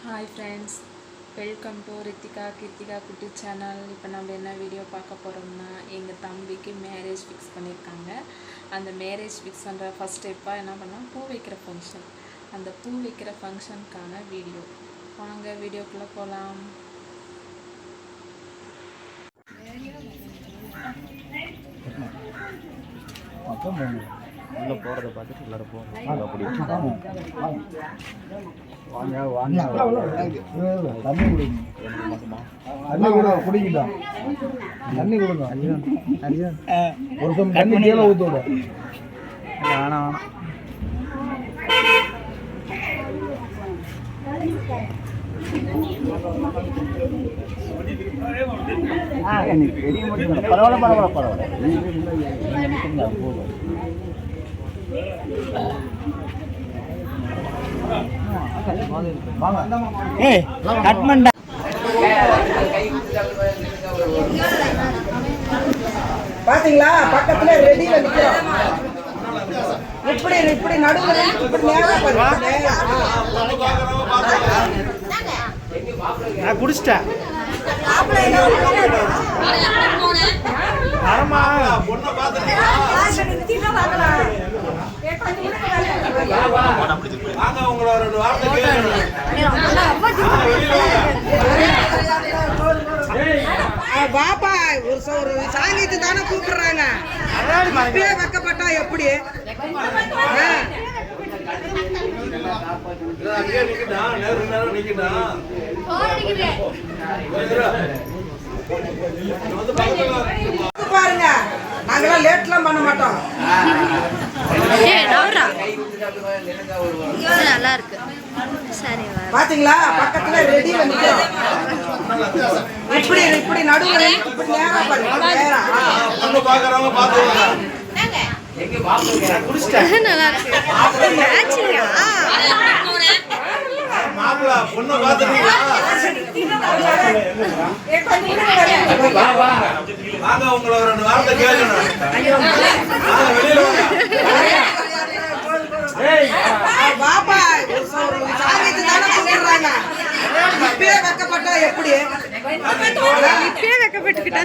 Hi friends, welcome to Ritika Kutti channel. இப்போ நம்ம என்ன வீடியோ பார்க்க போறோம்னா எங்க தம்பிக்கு மேரேஜ் ஃபிக்ஸ் பண்ணிருக்காங்க. அந்த மேரேஜ் ஃபிக்ஸ் பண்ற ஃபர்ஸ்ட் ஸ்டெப்பா என்ன பண்ணா பூ வைக்கிற ஃபங்க்ஷன். அந்த பூ வைக்கிற ஃபங்க்ஷனுக்கான வீடியோ. வாங்க வீடியோக்குள்ள போலாம். உள்ள போறத பார்த்துட்டு எல்லாரும் போறோம். அப்படி வாங்க வாங்க தண்ணி குடிங்க. தண்ணி கூட குடிங்கடா. தண்ணி கொடுங்க. ஒரு சம் தண்ணி கீழே ஊத்துடா. வேணாம் எனக்கு பெரிய மட்டும் பரவாயில்ல. பாத்தீங்களா, பக்கத்துல ரெடியில நிக்கிறோம். இப்படி இப்படி நடுவுல இப்படி நான் குடிச்சிட்டேன். பாப்பா ஒரு சாங்கியத்து தானே கூப்பிடுறாங்க. வைக்கப்பட்டா எப்படி பாருங்க, நாங்கெல்லாம் லேட்லாம் பண்ண மாட்டோம். நல்லா இருக்கு. பாத்தீங்களா, பக்கத்துல ரெடியில நிக்கிறோம். இப்படி இப்படி நடுவுல இப்படி நேரா பாருங்க. நேரா பொண்ணு பாக்குறவங்க பாத்துங்க. நல்லா இருக்கு. மாப்பிள பொண்ணு பாத்துறீங்களா? வாங்க உங்களை ஒரு வார்த்தை கேட்கணும். பாப்பா சாங்கியத்து தானே கூப்பிடுறாங்க. இப்பயே வைக்கப்பட்டா எப்படி இப்பயே வைக்கப்பட்டுக்கிட்டா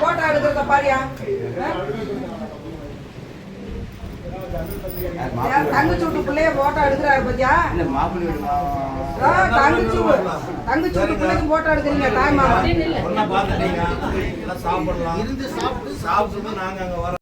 போட்டோ எடுக்கிறத பாரியா. தங்கச்சி வீட்டு பிள்ளைய போட்டோ எடுக்கிறாரு பத்தியா. தங்கச்சி வீட்டு பிள்ளைக்கு போட்டோ எடுக்கிறீங்க. தாய் மாமா சாப்பிடலாம். சாப்பிட்டு நாங்க அங்க வர